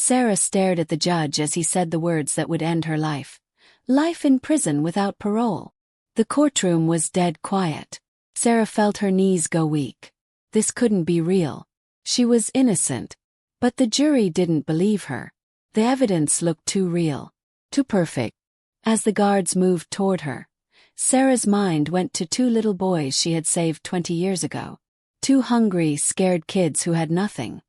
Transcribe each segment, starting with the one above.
Sarah stared at the judge as he said the words that would end her life. Life in prison without parole. The courtroom was dead quiet. Sarah felt her knees go weak. This couldn't be real. She was innocent. But the jury didn't believe her. The evidence looked too real. Too perfect. As the guards moved toward her, Sarah's mind went to two little boys she had saved 20 years ago. Two hungry, scared kids who had nothing.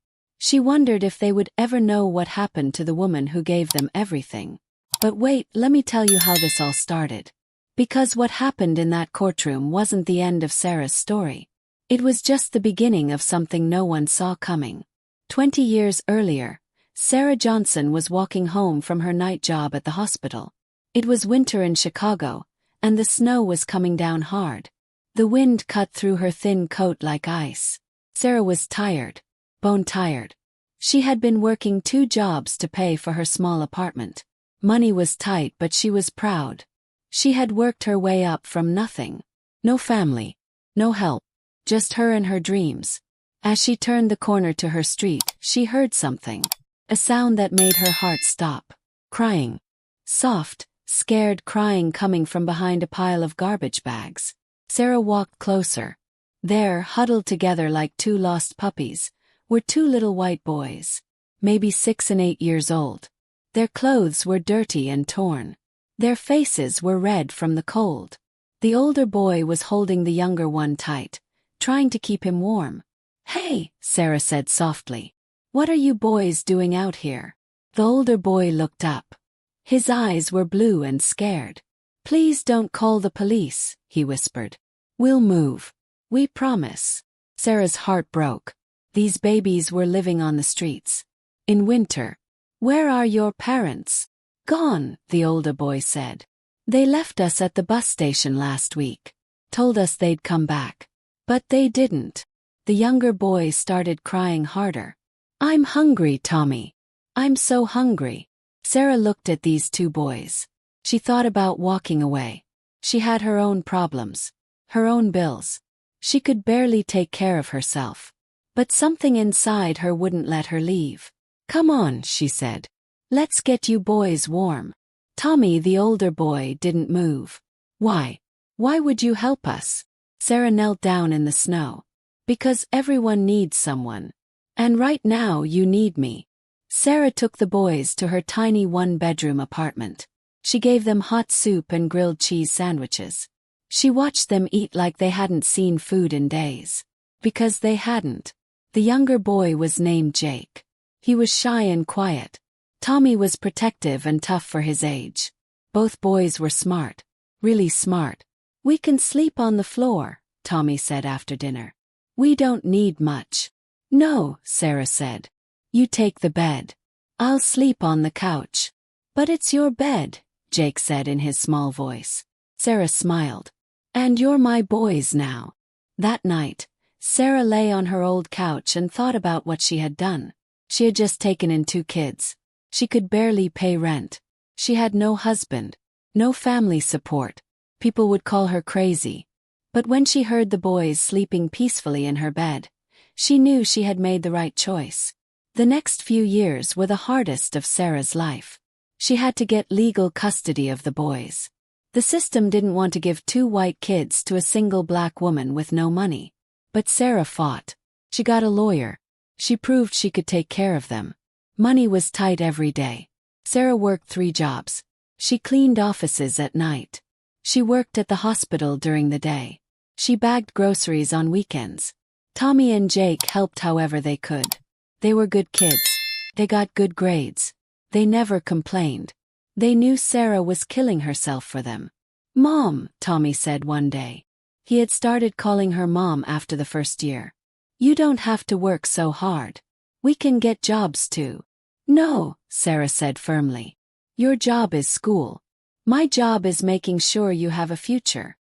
She wondered if they would ever know what happened to the woman who gave them everything. But wait, let me tell you how this all started. Because what happened in that courtroom wasn't the end of Sarah's story. It was just the beginning of something no one saw coming. 20 years earlier, Sarah Johnson was walking home from her night job at the hospital. It was winter in Chicago, and the snow was coming down hard. The wind cut through her thin coat like ice. Sarah was tired, bone-tired. She had been working 2 jobs to pay for her small apartment. Money was tight, but she was proud. She had worked her way up from nothing. No family, no help, just her and her dreams. As she turned the corner to her street, she heard something. A sound that made her heart stop. Crying. Soft, scared crying coming from behind a pile of garbage bags. Sarah walked closer. There, huddled together like 2 lost puppies, were 2 little white boys. Maybe 6 and 8 years old. Their clothes were dirty and torn. Their faces were red from the cold. The older boy was holding the younger one tight, trying to keep him warm. "Hey," Sarah said softly. "What are you boys doing out here?" The older boy looked up. His eyes were blue and scared. "Please don't call the police," he whispered. "We'll move. We promise." Sarah's heart broke. These babies were living on the streets. In winter. "Where are your parents?" "Gone," the older boy said. "They left us at the bus station last week. Told us they'd come back. But they didn't." The younger boy started crying harder. "I'm hungry, Tommy. I'm so hungry." Sarah looked at these 2 boys. She thought about walking away. She had her own problems. Her own bills. She could barely take care of herself. But something inside her wouldn't let her leave. "Come on," she said. "Let's get you boys warm." Tommy, the older boy, didn't move. "Why? Why would you help us?" Sarah knelt down in the snow. "Because everyone needs someone. And right now you need me." Sarah took the boys to her tiny 1-bedroom apartment. She gave them hot soup and grilled cheese sandwiches. She watched them eat like they hadn't seen food in days. Because they hadn't. The younger boy was named Jake. He was shy and quiet. Tommy was protective and tough for his age. Both boys were smart. Really smart. "We can sleep on the floor," Tommy said after dinner. "We don't need much." "No," Sarah said. "You take the bed. I'll sleep on the couch." "But it's your bed," Jake said in his small voice. Sarah smiled. "And you're my boys now." That night, Sarah lay on her old couch and thought about what she had done. She had just taken in 2 kids. She could barely pay rent. She had no husband, no family support. People would call her crazy. But when she heard the boys sleeping peacefully in her bed, she knew she had made the right choice. The next few years were the hardest of Sarah's life. She had to get legal custody of the boys. The system didn't want to give 2 white kids to a single black woman with no money. But Sarah fought. She got a lawyer. She proved she could take care of them. Money was tight every day. Sarah worked 3 jobs. She cleaned offices at night. She worked at the hospital during the day. She bagged groceries on weekends. Tommy and Jake helped however they could. They were good kids. They got good grades. They never complained. They knew Sarah was killing herself for them. "Mom," Tommy said one day. He had started calling her mom after the first year. "You don't have to work so hard. We can get jobs too." "No," Sarah said firmly. "Your job is school. My job is making sure you have a future."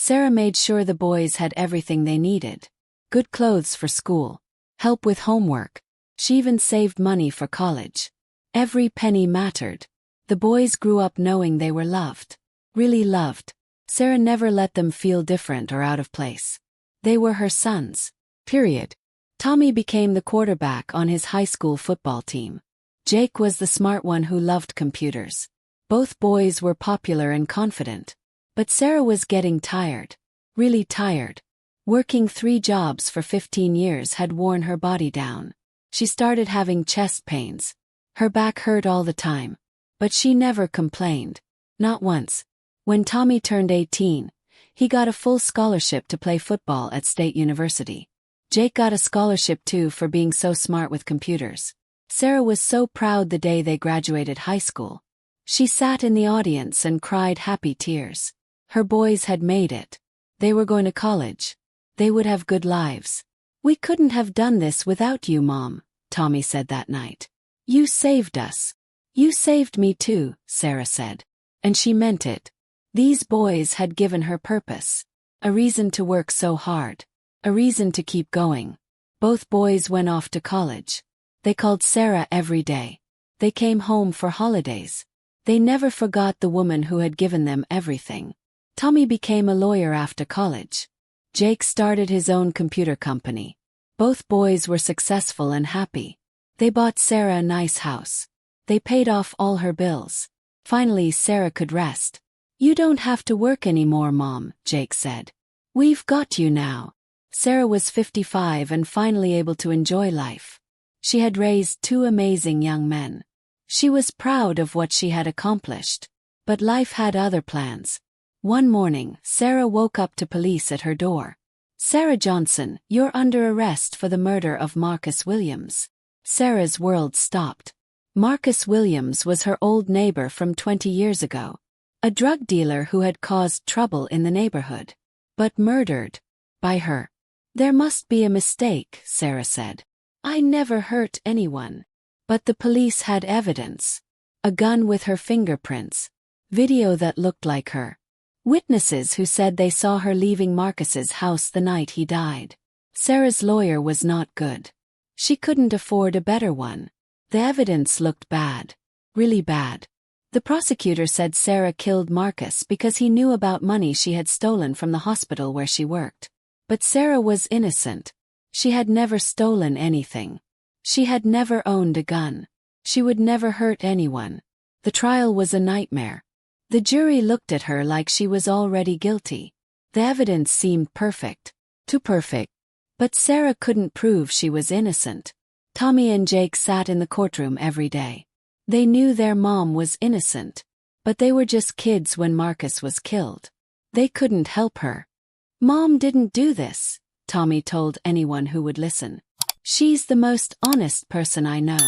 Sarah made sure the boys had everything they needed. Good clothes for school. Help with homework. She even saved money for college. Every penny mattered. The boys grew up knowing they were loved. Really loved. Sarah never let them feel different or out of place. They were her sons. Period. Tommy became the quarterback on his high school football team. Jake was the smart one who loved computers. Both boys were popular and confident. But Sarah was getting tired. Really tired. Working 3 jobs for 15 years had worn her body down. She started having chest pains. Her back hurt all the time. But she never complained. Not once. When Tommy turned 18, he got a full scholarship to play football at State University. Jake got a scholarship too for being so smart with computers. Sarah was so proud the day they graduated high school. She sat in the audience and cried happy tears. Her boys had made it. They were going to college. They would have good lives. "We couldn't have done this without you, Mom," Tommy said that night. "You saved us." "You saved me too," Sarah said. And she meant it. These boys had given her purpose. A reason to work so hard. A reason to keep going. Both boys went off to college. They called Sarah every day. They came home for holidays. They never forgot the woman who had given them everything. Tommy became a lawyer after college. Jake started his own computer company. Both boys were successful and happy. They bought Sarah a nice house. They paid off all her bills. Finally, Sarah could rest. "You don't have to work anymore, Mom," Jake said. "We've got you now." Sarah was 55 and finally able to enjoy life. She had raised 2 amazing young men. She was proud of what she had accomplished. But life had other plans. One morning, Sarah woke up to police at her door. "Sarah Johnson, you're under arrest for the murder of Marcus Williams." Sarah's world stopped. Marcus Williams was her old neighbor from 20 years ago. A drug dealer who had caused trouble in the neighborhood. But murdered. By her. "There must be a mistake," Sarah said. "I never hurt anyone." But the police had evidence. A gun with her fingerprints. Video that looked like her. Witnesses who said they saw her leaving Marcus's house the night he died. Sarah's lawyer was not good. She couldn't afford a better one. The evidence looked bad. Really bad. The prosecutor said Sarah killed Marcus because he knew about money she had stolen from the hospital where she worked. But Sarah was innocent. She had never stolen anything. She had never owned a gun. She would never hurt anyone. The trial was a nightmare. The jury looked at her like she was already guilty. The evidence seemed perfect. Too perfect. But Sarah couldn't prove she was innocent. Tommy and Jake sat in the courtroom every day. They knew their mom was innocent. But they were just kids when Marcus was killed. They couldn't help her. "Mom didn't do this," Tommy told anyone who would listen. "She's the most honest person I know."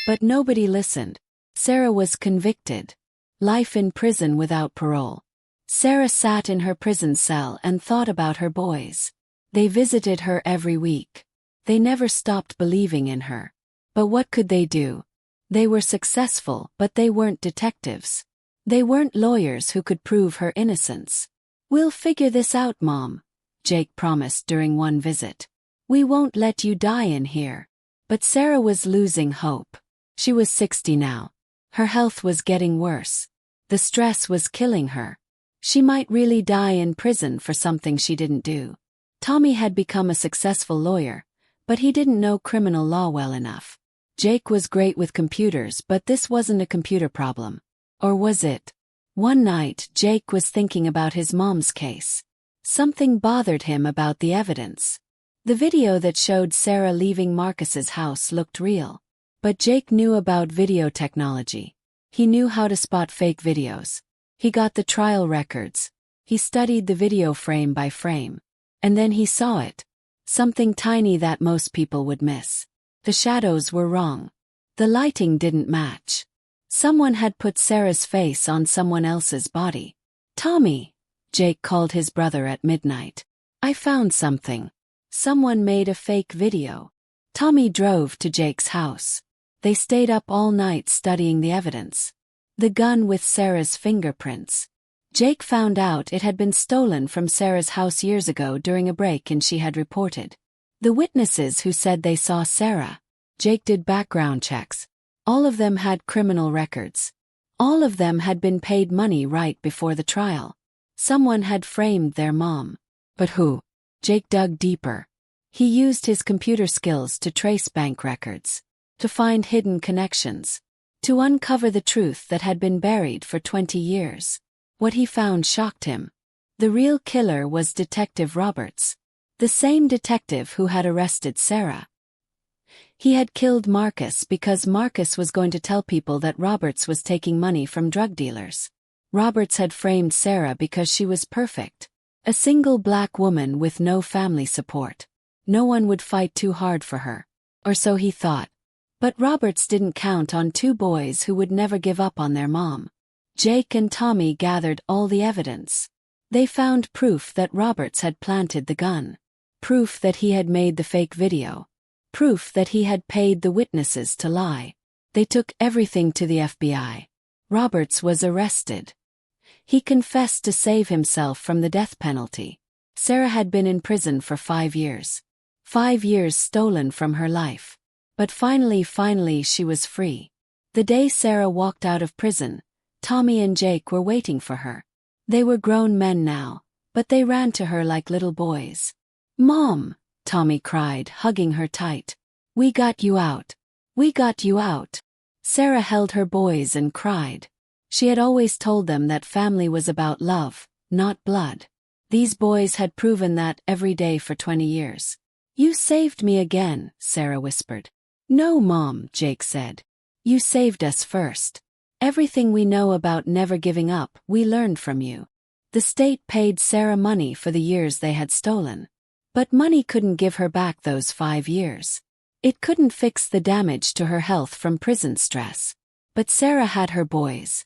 But nobody listened. Sarah was convicted. Life in prison without parole. Sarah sat in her prison cell and thought about her boys. They visited her every week. They never stopped believing in her. But what could they do? They were successful, but they weren't detectives. They weren't lawyers who could prove her innocence. "We'll figure this out, Mom," Jake promised during one visit. "We won't let you die in here." But Sarah was losing hope. She was 60 now. Her health was getting worse. The stress was killing her. She might really die in prison for something she didn't do. Tommy had become a successful lawyer, but he didn't know criminal law well enough. Jake was great with computers, but this wasn't a computer problem. Or was it? One night, Jake was thinking about his mom's case. Something bothered him about the evidence. The video that showed Sarah leaving Marcus's house looked real. But Jake knew about video technology. He knew how to spot fake videos. He got the trial records. He studied the video frame by frame. And then he saw it. Something tiny that most people would miss. The shadows were wrong. The lighting didn't match. Someone had put Sarah's face on someone else's body. "Tommy," Jake called his brother at midnight. "I found something. Someone made a fake video." Tommy drove to Jake's house. They stayed up all night studying the evidence. The gun with Sarah's fingerprints. Jake found out it had been stolen from Sarah's house years ago during a break-in she had reported. The witnesses who said they saw Sarah. Jake did background checks. All of them had criminal records. All of them had been paid money right before the trial. Someone had framed their mom. But who? Jake dug deeper. He used his computer skills to trace bank records. to find hidden connections, to uncover the truth that had been buried for 20 years. What he found shocked him. The real killer was Detective Roberts, the same detective who had arrested Sarah. He had killed Marcus because Marcus was going to tell people that Roberts was taking money from drug dealers. Roberts had framed Sarah because she was perfect, a single black woman with no family support. No one would fight too hard for her, or so he thought. But Roberts didn't count on two boys who would never give up on their mom. Jake and Tommy gathered all the evidence. They found proof that Roberts had planted the gun, proof that he had made the fake video, proof that he had paid the witnesses to lie. They took everything to the FBI. Roberts was arrested. He confessed to save himself from the death penalty. Sarah had been in prison for 5 years. 5 years stolen from her life. But finally she was free. The day Sarah walked out of prison, Tommy and Jake were waiting for her. They were grown men now, but they ran to her like little boys. "Mom!" Tommy cried, hugging her tight. "We got you out. We got you out." Sarah held her boys and cried. She had always told them that family was about love, not blood. These boys had proven that every day for 20 years. "You saved me again," Sarah whispered. "No, Mom," Jake said. "You saved us first. Everything we know about never giving up, we learned from you." The state paid Sarah money for the years they had stolen. But money couldn't give her back those 5 years. It couldn't fix the damage to her health from prison stress. But Sarah had her boys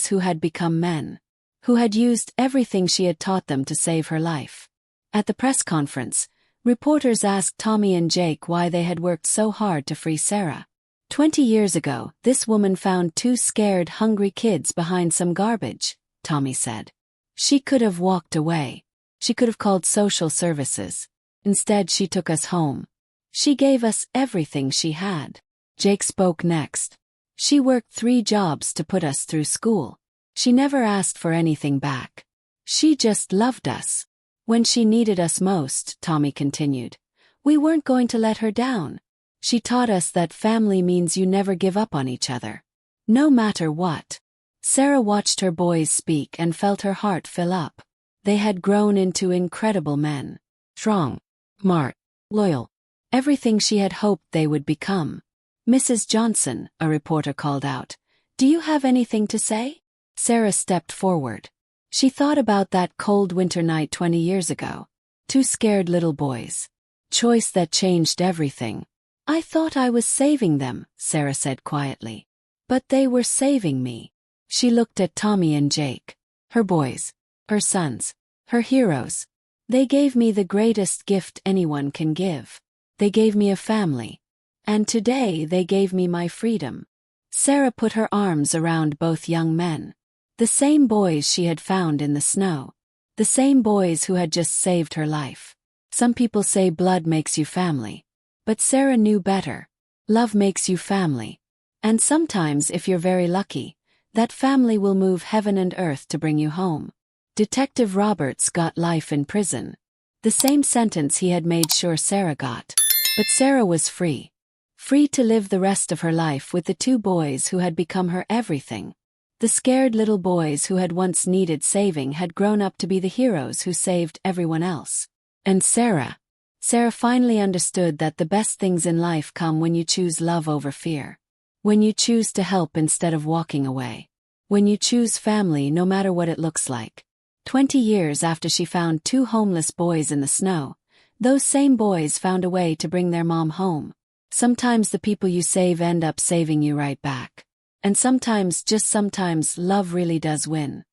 who had become men, who had used everything she had taught them to save her life. At the press conference, reporters asked Tommy and Jake why they had worked so hard to free Sarah. 20 years ago, this woman found 2 scared, hungry kids behind some garbage, Tommy said. She could have walked away. She could have called social services. Instead, she took us home. She gave us everything she had. Jake spoke next. She worked 3 jobs to put us through school. She never asked for anything back. She just loved us. When she needed us most, Tommy continued, we weren't going to let her down. She taught us that family means you never give up on each other. No matter what. Sarah watched her boys speak and felt her heart fill up. They had grown into incredible men. Strong, smart, loyal. Everything she had hoped they would become. "Mrs. Johnson," a reporter called out, "do you have anything to say?" Sarah stepped forward. She thought about that cold winter night 20 years ago. 2 scared little boys. Choice that changed everything. "I thought I was saving them," Sarah said quietly. "But they were saving me." She looked at Tommy and Jake. Her boys. Her sons. Her heroes. "They gave me the greatest gift anyone can give. They gave me a family. And today they gave me my freedom." Sarah put her arms around both young men. The same boys she had found in the snow. The same boys who had just saved her life. Some people say blood makes you family. But Sarah knew better. Love makes you family. And sometimes, if you're very lucky, that family will move heaven and earth to bring you home. Detective Roberts got life in prison. The same sentence he had made sure Sarah got. But Sarah was free. Free to live the rest of her life with the 2 boys who had become her everything. The scared little boys who had once needed saving had grown up to be the heroes who saved everyone else. And Sarah finally understood that the best things in life come when you choose love over fear. When you choose to help instead of walking away. When you choose family no matter what it looks like. 20 years after she found 2 homeless boys in the snow, those same boys found a way to bring their mom home. Sometimes the people you save end up saving you right back. And sometimes, just sometimes, love really does win.